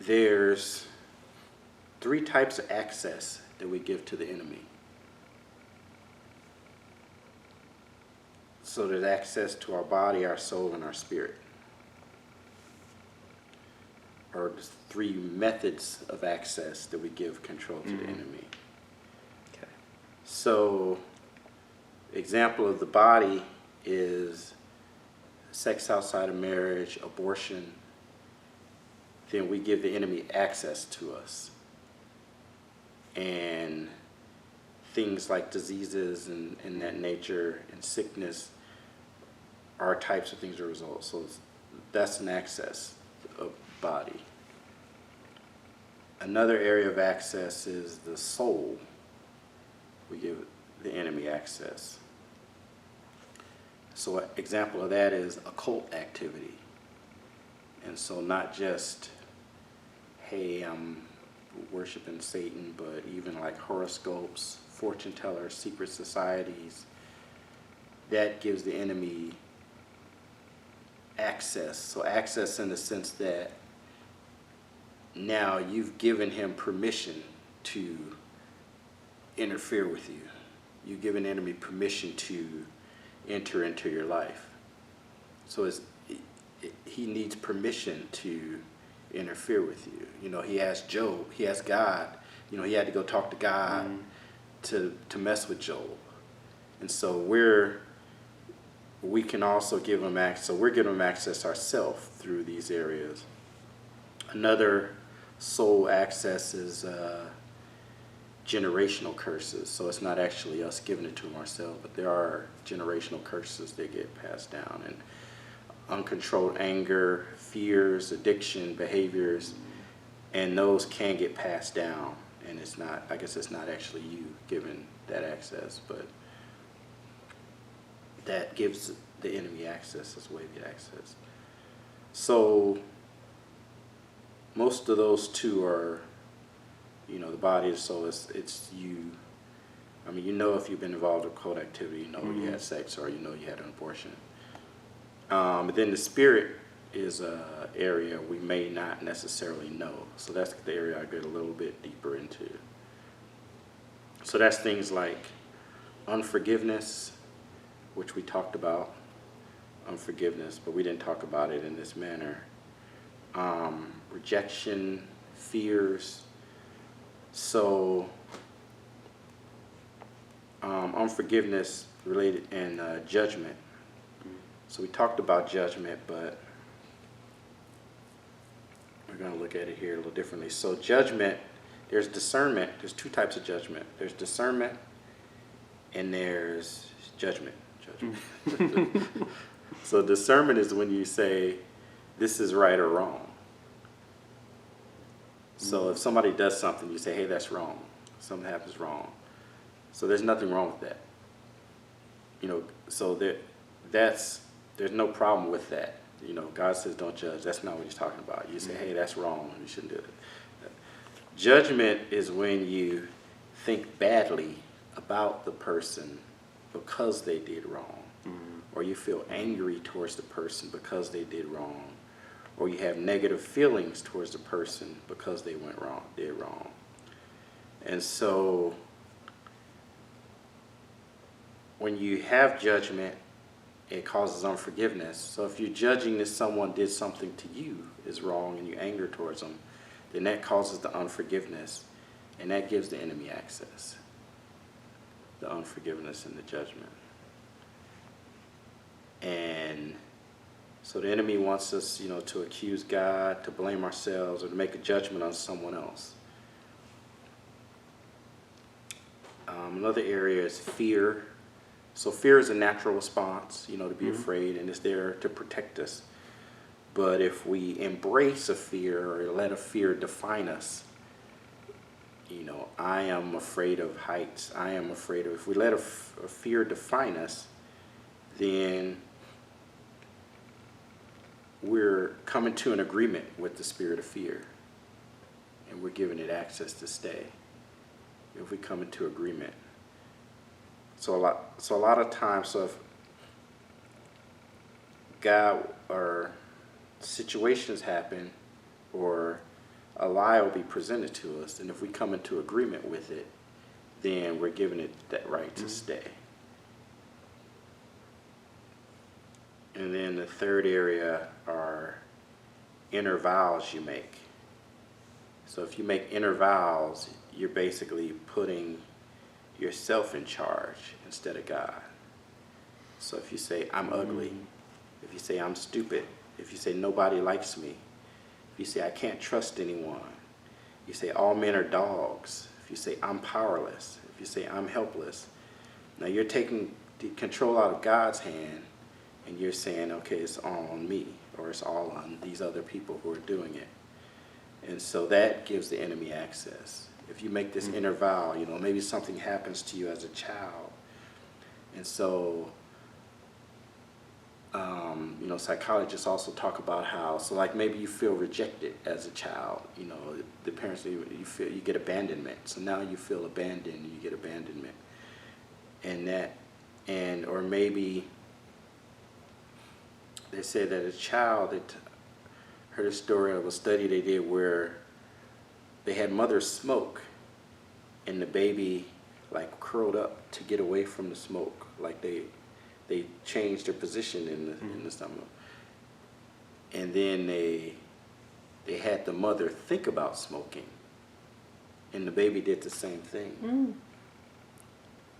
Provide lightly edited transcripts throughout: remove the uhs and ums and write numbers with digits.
there's three types of access that we give to the enemy. So there's access to our body, our soul, and our spirit. Or there's three methods of access that we give control to the enemy. Okay. So, example of the body is sex outside of marriage, abortion. Then we give the enemy access to us. And things like diseases and that nature and sickness are types of things that result. So that's an access of body. Another area of access is the soul. We give the enemy access. So an example of that is occult activity. And so not just, hey, I'm worshiping Satan, but even like horoscopes, fortune tellers, secret societies, that gives the enemy access. So access in the sense that now you've given him permission to interfere with you. You've given the enemy permission to enter into your life. So he needs permission to interfere with you. You know, he asked Job, he asked God, you know, he had to go talk to God to mess with Job. And so we can also give him access. So we're giving him access ourselves through these areas. Another soul access is generational curses. So it's not actually us giving it to him ourselves, but there are generational curses that get passed down. And uncontrolled anger, fears, addiction, behaviors, and those can get passed down. And it's not, I guess it's not actually you giving that access, but that gives the enemy access as a way to get access. So most of those two are, you know, the body and soul. It's you. I mean, you know, if you've been involved in occult activity, you know you had sex, or you know you had an abortion. But then the spirit is an area we may not necessarily know. So that's the area I get a little bit deeper into. So that's things like unforgiveness, which we talked about, unforgiveness, but we didn't talk about it in this manner. Rejection, fears. So unforgiveness related and judgment. So we talked about judgment, but we're going to look at it here a little differently. So judgment, there's discernment. There's two types of judgment. There's discernment and there's judgment. So discernment is when you say, this is right or wrong. So if somebody does something, you say, hey, that's wrong. Something happens wrong. So there's nothing wrong with that. You know, so there's no problem with that. You know, God says don't judge. That's not what he's talking about. You say, hey, that's wrong. You shouldn't do it. Judgment is when you think badly about the person because they did wrong. Or you feel angry towards the person because they did wrong. Or you have negative feelings towards the person because they did wrong. And so when you have judgment, it causes unforgiveness. So if you're judging that someone did something to you is wrong and you anger towards them, then that causes the unforgiveness, and that gives the enemy access. The unforgiveness and the judgment. And so the enemy wants us, you know, to accuse God, to blame ourselves, or to make a judgment on someone else. Another area is fear. So fear is a natural response, you know, to be afraid, and it's there to protect us. But if we embrace a fear or let a fear define us, you know, I am afraid of heights. I am afraid of, if we let a fear define us, then we're coming to an agreement with the spirit of fear, and we're giving it access to stay if we come into agreement. So a lot of times, so if God or situations happen, or a lie will be presented to us, and if we come into agreement with it, then we're giving it that right to stay. And then the third area are inner vows you make. So if you make inner vows, you're basically putting yourself in charge instead of God. So if you say, I'm ugly, if you say, I'm stupid, if you say, nobody likes me, if you say, I can't trust anyone, you say, all men are dogs, if you say, I'm powerless, if you say, I'm helpless, now you're taking the control out of God's hand, and you're saying, okay, it's all on me, or it's all on these other people who are doing it. And so that gives the enemy access. If you make this inner vow, maybe something happens to you as a child. And so, psychologists also talk about how, so like maybe you feel rejected as a child, the parents, you get abandonment. So now you feel abandoned, you get abandonment. Or maybe they say that a child, heard a story of a study they did where they had mothers smoke and the baby like curled up to get away from the smoke. Like they changed their position in the stomach. And then they had the mother think about smoking, and the baby did the same thing.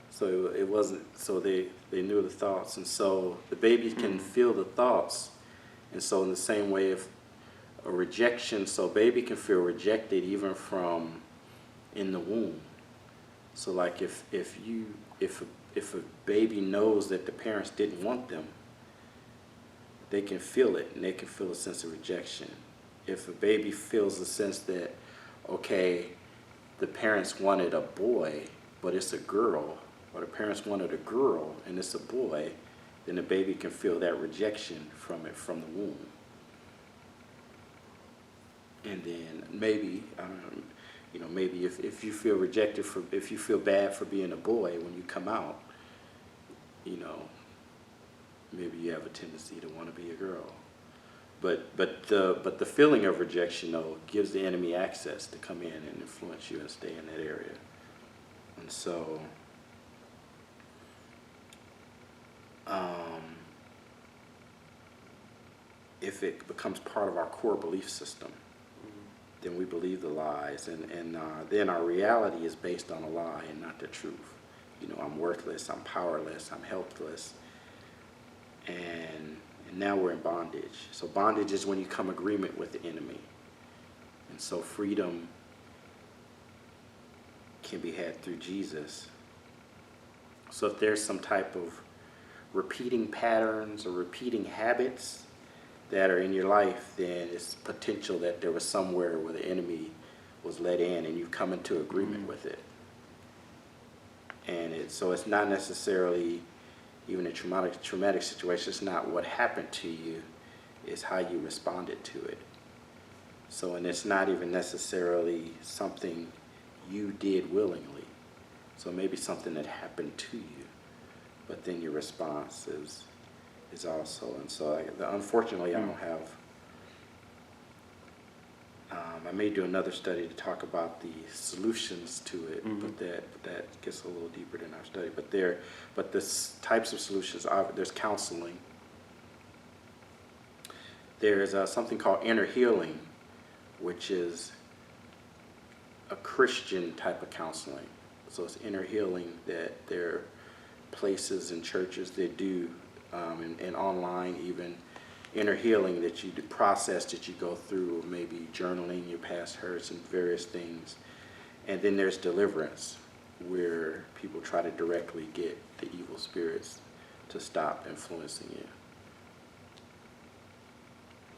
So it wasn't, so they knew the thoughts, and so the baby can feel the thoughts. And so in the same way, if a rejection, so baby can feel rejected even from in the womb. So like if a baby knows that the parents didn't want them, they can feel it, and they can feel a sense of rejection. If a baby feels the sense that, okay, the parents wanted a boy, but it's a girl, or the parents wanted a girl and it's a boy, then the baby can feel that rejection from the womb. And then maybe, I don't know, maybe if you feel rejected if you feel bad for being a boy when you come out, maybe you have a tendency to want to be a girl. But the feeling of rejection, though, gives the enemy access to come in and influence you and stay in that area. And so, if it becomes part of our core belief system, then we believe the lies, and then our reality is based on a lie and not the truth. I'm worthless, I'm powerless, I'm helpless, and now we're in bondage. So bondage is when you come agreement with the enemy. And so freedom can be had through Jesus. So if there's some type of repeating patterns or repeating habits that are in your life, then it's potential that there was somewhere where the enemy was let in and you've come into agreement with it. And so it's not necessarily even a traumatic situation. It's not what happened to you, it's how you responded to it. So, and it's not even necessarily something you did willingly. So maybe something that happened to you, but then your response is also. And so unfortunately I don't have, I may do another study to talk about the solutions to it, but that gets a little deeper than our study. But the types of solutions are, there's counseling. There's something called inner healing, which is a Christian type of counseling. So it's inner healing that there are places and churches that do, and online even, inner healing that you do, process that you go through, maybe journaling your past hurts and various things. And then there's deliverance, where people try to directly get the evil spirits to stop influencing you.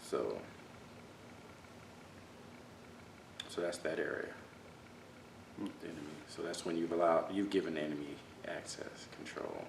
So that's that area, the enemy. So that's when you've given the enemy access, control.